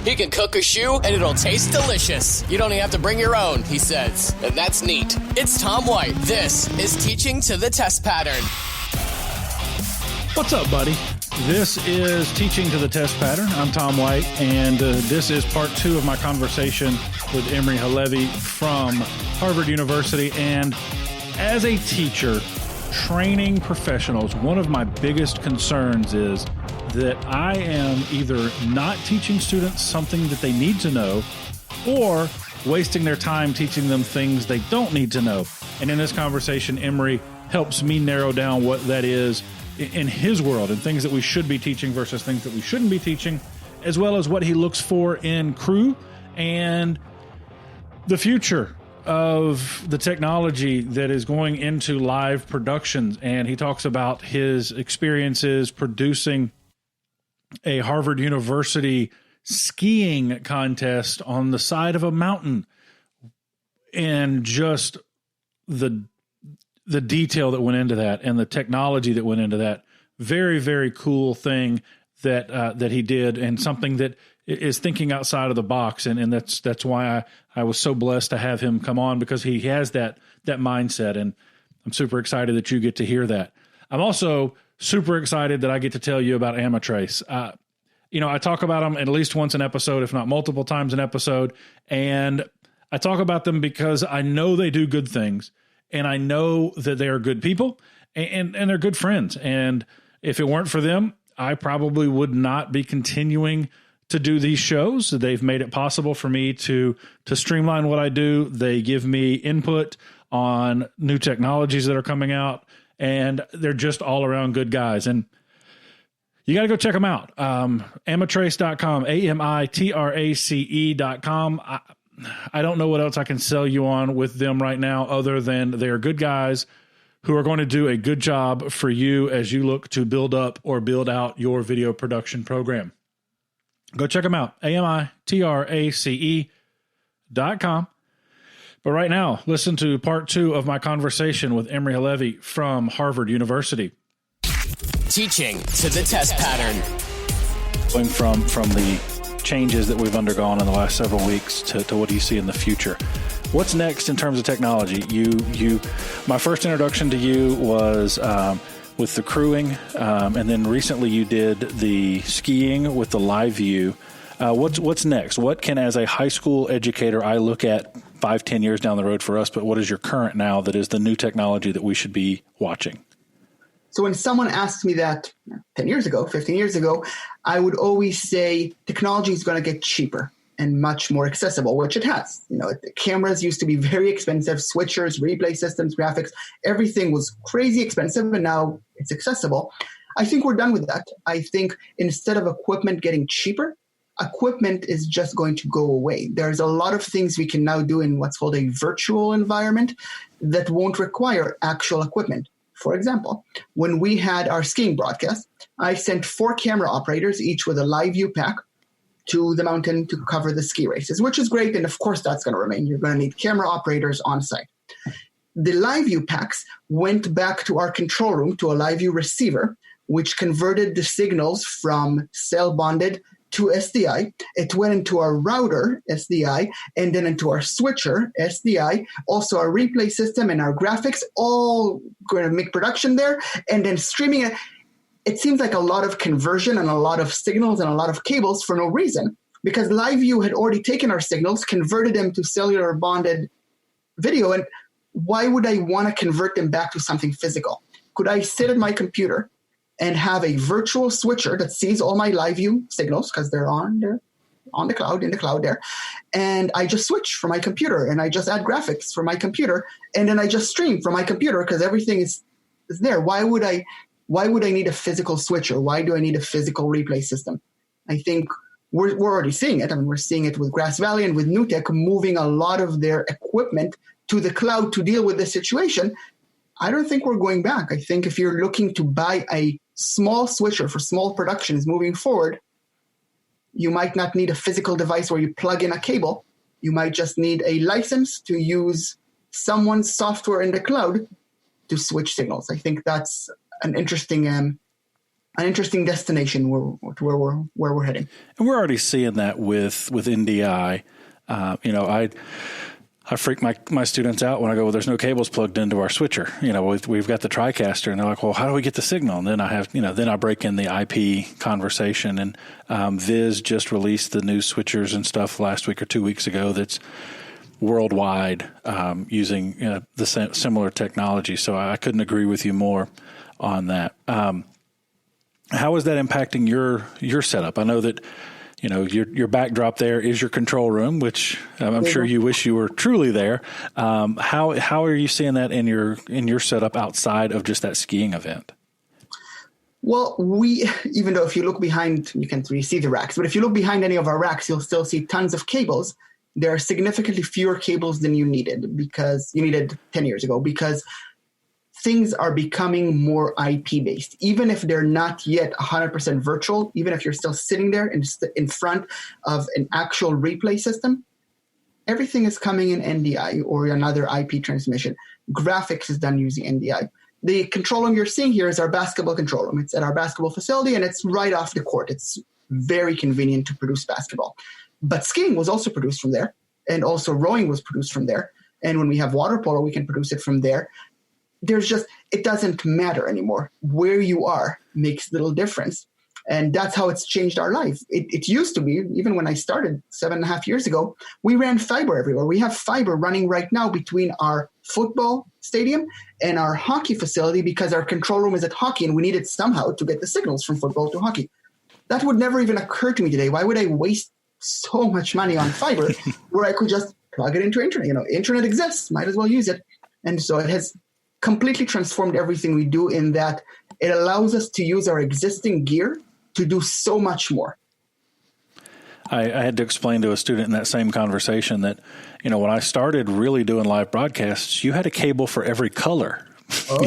He can cook a shoe and it'll taste delicious. You don't even have to bring your own, he says. And that's neat. It's Tom White. This is Teaching to the Test Pattern. What's up, buddy? This is Teaching to the Test Pattern. I'm Tom White, and this is part 2 of my conversation with Imry Halevi from Harvard University. And as a teacher, training professionals, one of my biggest concerns is that I am either not teaching students something that they need to know or wasting their time teaching them things they don't need to know. And in this conversation, Imry helps me narrow down what that is in his world and things that we should be teaching versus things that we shouldn't be teaching, as well as what he looks for in crew and the future of the technology that is going into live productions. And he talks about his experiences producing a Harvard University skiing contest on the side of a mountain and just the detail that went into that and the technology that went into that. Very, very cool thing that he did, and something that is thinking outside of the box. And that's why I was so blessed to have him come on, because he has that mindset, and I'm super excited that you get to hear that. I'm also super excited that I get to tell you about Amatrace. I talk about them at least once an episode, if not multiple times an episode. And I talk about them because I know they do good things, and I know that they are good people, and they're good friends. And if it weren't for them, I probably would not be continuing to do these shows. They've made it possible for me to streamline what I do. They give me input on new technologies that are coming out, and they're just all around good guys. And you got to go check them out. Amatrace.com, AMITRACE.com. I don't know what else I can sell you on with them right now, other than they are good guys who are going to do a good job for you as you look to build up or build out your video production program. Go check them out, AMITRACE.com. But right now, listen to part 2 of my conversation with Imry Halevi from Harvard University. Teaching to the Test Pattern. Going from the changes that we've undergone in the last several weeks to what do you see in the future? What's next in terms of technology? My first introduction to you was with the crewing, and then recently you did the skiing with the live view. What's next? What can, as a high school educator, I look at 5-10 years down the road for us, but what is your current now that is the new technology that we should be watching? So when someone asked me that 10 years ago, 15 years ago, I would always say technology is going to get cheaper and much more accessible, which it has. The cameras used to be very expensive, switchers, replay systems, graphics, everything was crazy expensive, and now it's accessible. I think we're done with that. I think instead of equipment getting cheaper, equipment is just going to go away. There's a lot of things we can now do in what's called a virtual environment that won't require actual equipment. For example, when we had our skiing broadcast, I sent 4 camera operators, each with a live view pack, to the mountain to cover the ski races, which is great. And of course, that's going to remain. You're going to need camera operators on site. The live view packs went back to our control room to a live view receiver, which converted the signals from cell bonded to SDI. It went into our router, SDI, and then into our switcher, SDI, also our replay system and our graphics, all going to make production there, and then streaming it. It seems like a lot of conversion and a lot of signals and a lot of cables for no reason, because LiveView had already taken our signals, converted them to cellular bonded video, and why would I want to convert them back to something physical? Could I sit at my computer and have a virtual switcher that sees all my live view signals, because they're on the cloud, in the cloud there, and I just switch from my computer and I just add graphics from my computer, and then I just stream from my computer because everything is there. Why would I need a physical switcher? Why do I need a physical replay system? I think we're already seeing it. I mean, we're seeing it with Grass Valley and with Newtek moving a lot of their equipment to the cloud to deal with the situation. I don't think we're going back. I think if you're looking to buy a small switcher for small productions moving forward, you might not need a physical device where you plug in a cable. You might just need a license to use someone's software in the cloud to switch signals. I think that's an interesting an interesting destination where we're heading. And we're already seeing that with NDI. I freak my students out when I go, well, there's no cables plugged into our switcher. We've got the TriCaster, and they're like, well, how do we get the signal? And then then I break in the IP conversation. And Viz just released the new switchers and stuff last week or 2 weeks ago that's worldwide using the similar technology. So I couldn't agree with you more on that. How is that impacting your setup? I know that your backdrop there is your control room, which I'm sure you wish you were truly there. How are you seeing that in your setup outside of just that skiing event? Well, even though if you look behind, you can't really see the racks, but if you look behind any of our racks, you'll still see tons of cables. There are significantly fewer cables than you needed 10 years ago, because things are becoming more IP based, even if they're not yet 100% virtual, even if you're still sitting there in front of an actual replay system, everything is coming in NDI or another IP transmission. Graphics is done using NDI. The control room you're seeing here is our basketball control room. It's at our basketball facility, and it's right off the court. It's very convenient to produce basketball. But skiing was also produced from there, and also rowing was produced from there. And when we have water polo, we can produce it from there. It doesn't matter anymore. Where you are makes little difference. And that's how it's changed our life. It used to be, even when I started 7.5 years ago, we ran fiber everywhere. We have fiber running right now between our football stadium and our hockey facility, because our control room is at hockey and we needed somehow to get the signals from football to hockey. That would never even occur to me today. Why would I waste so much money on fiber where I could just plug it into internet? Internet exists, might as well use it. And so it has completely transformed everything we do, in that it allows us to use our existing gear to do so much more. I had to explain to a student in that same conversation that, when I started really doing live broadcasts, you had a cable for every color. Oh.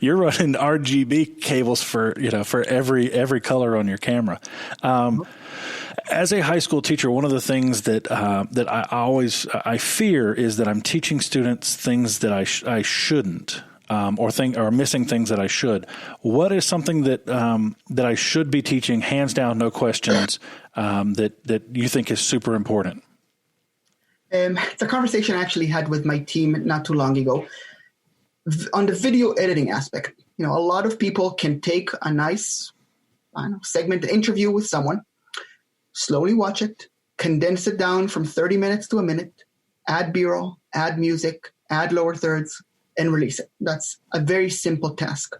You're running RGB cables for every color on your camera. As a high school teacher, one of the things that I fear is that I'm teaching students things that I shouldn't, or missing things that I should. What is something that I should be teaching, hands down, no questions, that you think is super important? It's a conversation I actually had with my team not too long ago on the video editing aspect. A lot of people can take a nice segment interview with someone, slowly watch it, condense it down from 30 minutes to a minute, add B-roll, add music, add lower thirds, and release it. That's a very simple task.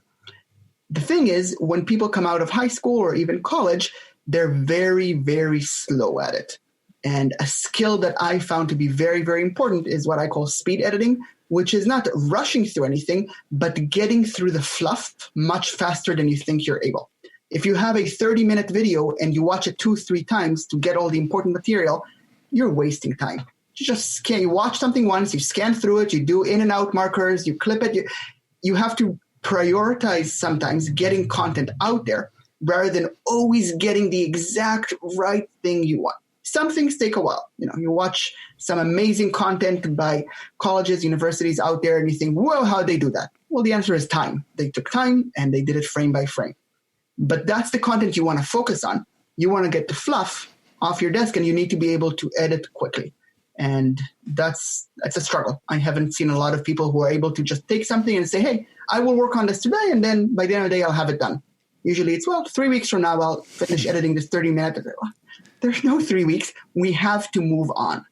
The thing is, when people come out of high school or even college, they're very, very slow at it. And a skill that I found to be very, very important is what I call speed editing, which is not rushing through anything, but getting through the fluff much faster than you think you're able. If you have a 30-minute video and you watch it 2-3 times to get all the important material, you're wasting time. You watch something once, you scan through it, you do in and out markers, you clip it. You have to prioritize sometimes getting content out there rather than always getting the exact right thing you want. Some things take a while. You watch some amazing content by colleges, universities out there, and you think, well, how'd they do that? Well, the answer is time. They took time and they did it frame by frame. But that's the content you want to focus on. You want to get the fluff off your desk, and you need to be able to edit quickly. And that's a struggle. I haven't seen a lot of people who are able to just take something and say, hey, I will work on this today, and then by the end of the day, I'll have it done. Usually it's, 3 weeks from now, I'll finish editing this 30-minute. There's no 3 weeks. We have to move on.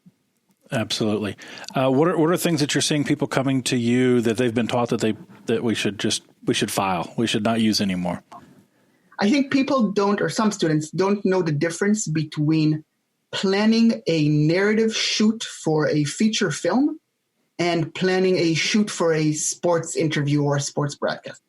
Absolutely. What are things that you're seeing people coming to you that they've been taught that we should file, we should not use anymore? I think people some students don't know the difference between planning a narrative shoot for a feature film and planning a shoot for a sports interview or a sports broadcast.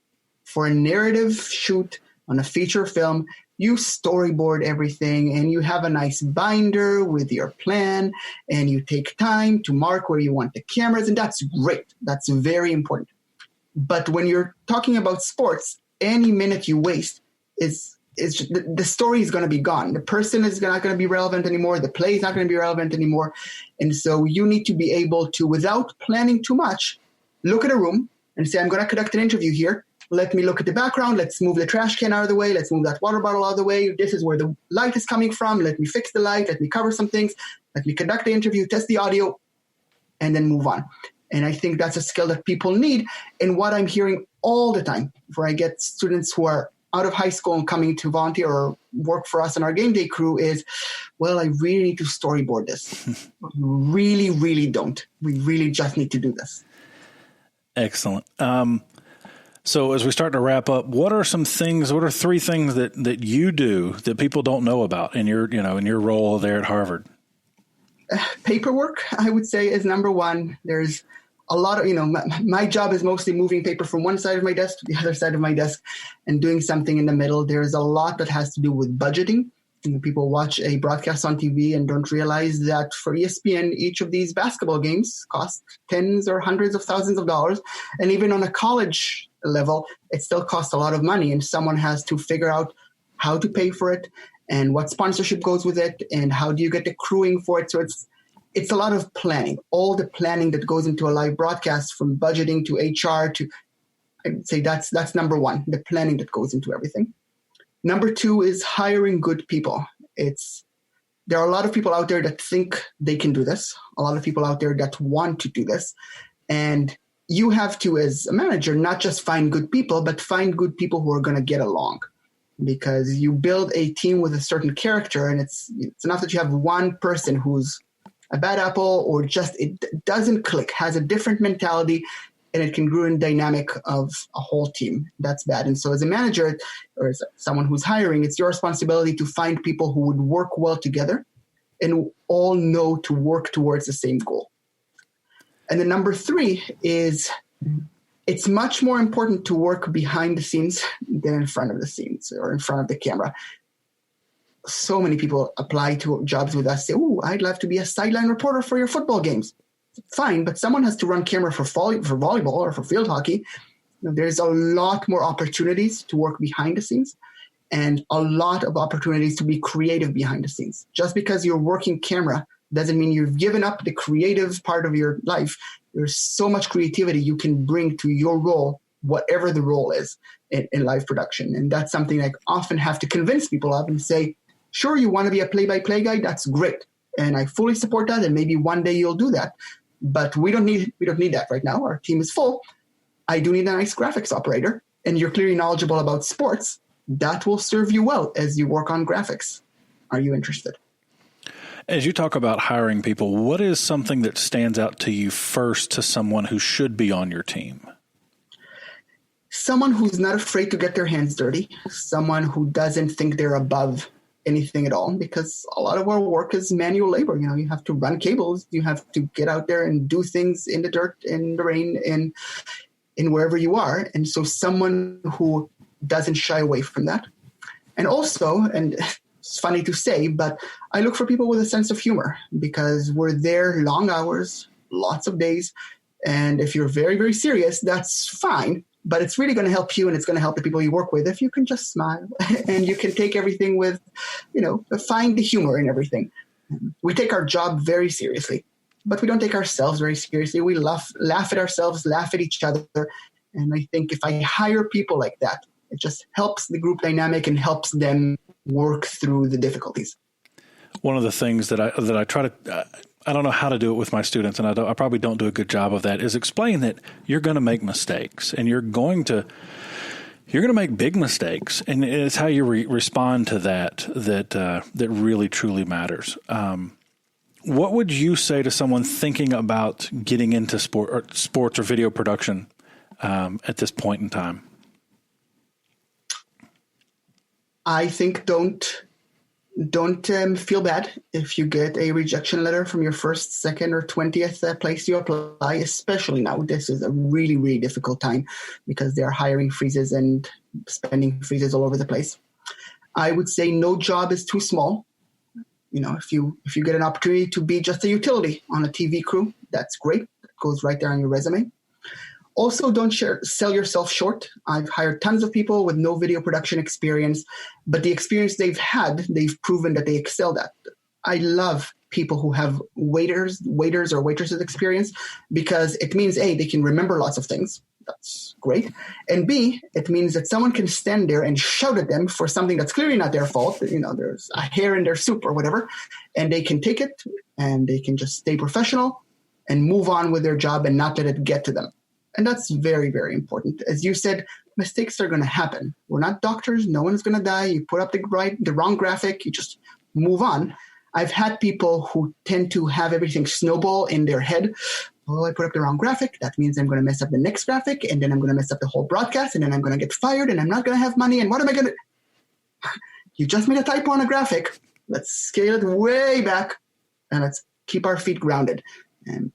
For a narrative shoot on a feature film, you storyboard everything and you have a nice binder with your plan and you take time to mark where you want the cameras, and that's great. That's very important. But when you're talking about sports, any minute you waste is the story is going to be gone. The person is not going to be relevant anymore. The play is not going to be relevant anymore. And so you need to be able to, without planning too much, look at a room and say, I'm going to conduct an interview here. let me look at the background. Let's move the trash can out of the way. Let's move that water bottle out of the way. This is where the light is coming from. Let me fix the light. Let me cover some things. Let me conduct the interview, test the audio, and then move on. And I think that's a skill that people need. And what I'm hearing all the time, where I get students who are out of high school and coming to volunteer or work for us in our game day crew is, well, I really need to storyboard this. Really, really don't. We really just need to do this. Excellent. So as we start to wrap up, what are three things that you do that people don't know about in your role there at Harvard? Paperwork, I would say, is number one. There's a lot of, my job is mostly moving paper from one side of my desk to the other side of my desk and doing something in the middle. There's a lot that has to do with budgeting. People watch a broadcast on TV and don't realize that for ESPN, each of these basketball games cost tens or hundreds of thousands of dollars. And even on a college level, it still costs a lot of money. And someone has to figure out how to pay for it and what sponsorship goes with it and how do you get the crewing for it. So it's a lot of planning, all the planning that goes into a live broadcast, from budgeting to HR to, I'd say that's number one, the planning that goes into everything. Number two is hiring good people. There are a lot of people out there that think they can do this, a lot of people out there that want to do this. And you have to, as a manager, not just find good people, but find good people who are going to get along. Because you build a team with a certain character, and it's enough that you have one person who's a bad apple or just it doesn't click, has a different mentality, and it can ruin dynamic of a whole team. That's bad. And so as a manager or as someone who's hiring, it's your responsibility to find people who would work well together and all know to work towards the same goal. And then number three is it's much more important to work behind the scenes than in front of the scenes or in front of the camera. So many people apply to jobs with us, say, "Oh, I'd love to be a sideline reporter for your football games." Fine, but someone has to run camera for volleyball or for field hockey. There's a lot more opportunities to work behind the scenes and a lot of opportunities to be creative behind the scenes. Just because you're working camera doesn't mean you've given up the creative part of your life. There's so much creativity you can bring to your role, whatever the role is in live production. And that's something I often have to convince people of and say, sure, you want to be a play-by-play guy? That's great. And I fully support that. And maybe one day you'll do that. But we don't need that right now. Our team is full. I do need a nice graphics operator. And you're clearly knowledgeable about sports. That will serve you well as you work on graphics. Are you interested? As you talk about hiring people, what is something that stands out to you first to someone who should be on your team? Someone who's not afraid to get their hands dirty. Someone who doesn't think they're above anything at all, because a lot of our work is manual labor. You have to run cables. You have to get out there and do things in the dirt, in the rain, in wherever you are. And so someone who doesn't shy away from that. And also, and it's funny to say, but I look for people with a sense of humor, because we're there long hours, lots of days. And if you're very, very serious, that's fine. But it's really going to help you, and it's going to help the people you work with if you can just smile and you can take everything with, find the humor in everything. We take our job very seriously, but we don't take ourselves very seriously. We laugh at ourselves, laugh at each other. And I think if I hire people like that, it just helps the group dynamic and helps them work through the difficulties. One of the things that I try to I don't know how to do it with my students, and I probably don't do a good job of that, is explain that you're going to make mistakes, and you're going to make big mistakes, and it's how you respond to that really truly matters. What would you say to someone thinking about getting into sports or video production at this point in time? I think don't feel bad if you get a rejection letter from your first, second, or 20th place you apply, especially now. This is a really, really difficult time because there are hiring freezes and spending freezes all over the place. I would say no job is too small. If you get an opportunity to be just a utility on a TV crew, that's great. It goes right there on your resume. Also, don't sell yourself short. I've hired tons of people with no video production experience, but the experience they've proven that they excelled at. I love people who have waiters or waitresses experience, because it means, A, they can remember lots of things. That's great. And B, it means that someone can stand there and shout at them for something that's clearly not their fault. There's a hair in their soup or whatever, and they can take it and they can just stay professional and move on with their job and not let it get to them. And that's very, very important. As you said, mistakes are going to happen. We're not doctors. No one's going to die. You put up the wrong graphic. You just move on. I've had people who tend to have everything snowball in their head. Oh, I put up the wrong graphic. That means I'm going to mess up the next graphic, and then I'm going to mess up the whole broadcast, and then I'm going to get fired, and I'm not going to have money, and what am I going to... You just made a typo on a graphic. Let's scale it way back, and let's keep our feet grounded. And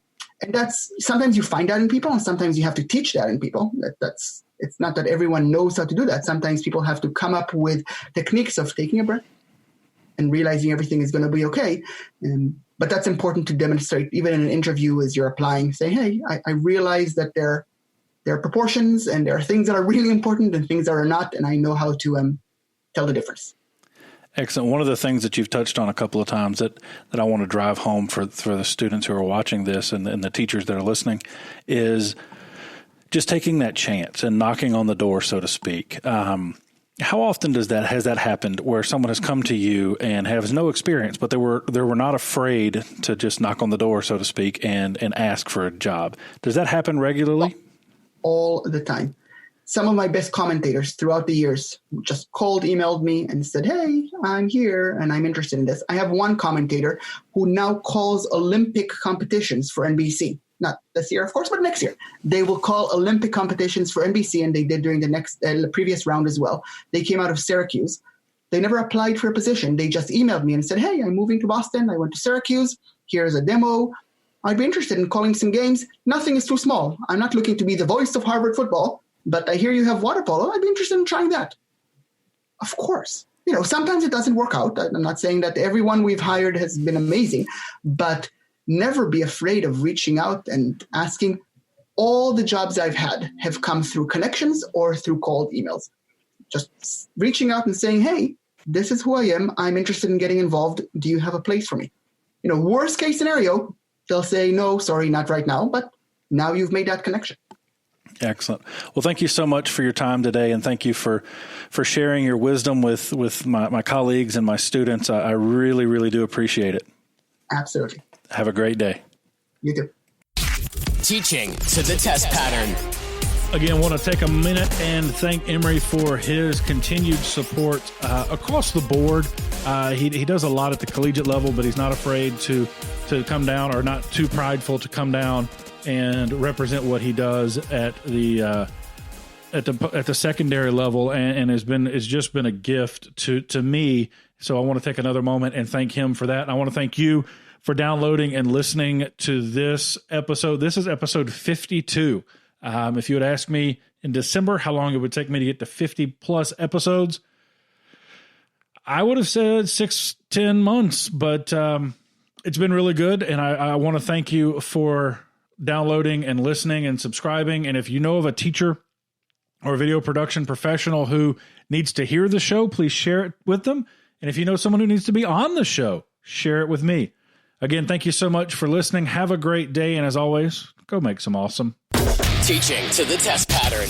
that's... Sometimes you find that in people, and sometimes you have to teach that in people. It's not that everyone knows how to do that. Sometimes people have to come up with techniques of taking a breath and realizing everything is going to be okay. But that's important to demonstrate, even in an interview as you're applying. Say, hey, I realize that there are proportions and there are things that are really important and things that are not, and I know how to tell the difference. Excellent. One of the things that you've touched on a couple of times that I want to drive home for the students who are watching this and the teachers that are listening is just taking that chance and knocking on the door, so to speak. How often has that happened where someone has come to you and has no experience, but they were not afraid to just knock on the door, so to speak, and ask for a job? Does that happen regularly? All the time. Some of my best commentators throughout the years just emailed me and said, hey, I'm here and I'm interested in this. I have one commentator who now calls Olympic competitions for NBC. Not this year, of course, but next year. They will call Olympic competitions for NBC, and they did during the previous round as well. They came out of Syracuse. They never applied for a position. They just emailed me and said, hey, I'm moving to Boston. I went to Syracuse. Here's a demo. I'd be interested in calling some games. Nothing is too small. I'm not looking to be the voice of Harvard football, but I hear you have water polo. I'd be interested in trying that. Of course. Sometimes it doesn't work out. I'm not saying that everyone we've hired has been amazing, but never be afraid of reaching out and asking. All the jobs I've had have come through connections or through cold emails. Just reaching out and saying, hey, this is who I am. I'm interested in getting involved. Do you have a place for me? Worst case scenario, they'll say, no, sorry, not right now. But now you've made that connection. Excellent. Well, thank you so much for your time today, and thank you for sharing your wisdom with my colleagues and my students. I really, really do appreciate it. Absolutely. Have a great day. You too. Teaching to the test pattern. Again, want to take a minute and thank Imry for his continued support across the board. He does a lot at the collegiate level, but he's not afraid to come down, or not too prideful to come down and represent what he does at the secondary level, and it's just been a gift to me. So I want to take another moment and thank him for that. And I want to thank you for downloading and listening to this episode. This is episode 52. If you had asked me in December how long it would take me to get to 50 plus episodes, I would have said 6-10 months, but it's been really good. And I want to thank you for downloading and listening and subscribing. And if you know of a teacher or a video production professional who needs to hear the show, please share it with them. And if you know someone who needs to be on the show, share it with me. Again, thank you so much for listening. Have a great day. And as always, go make some awesome. Teaching to the test pattern.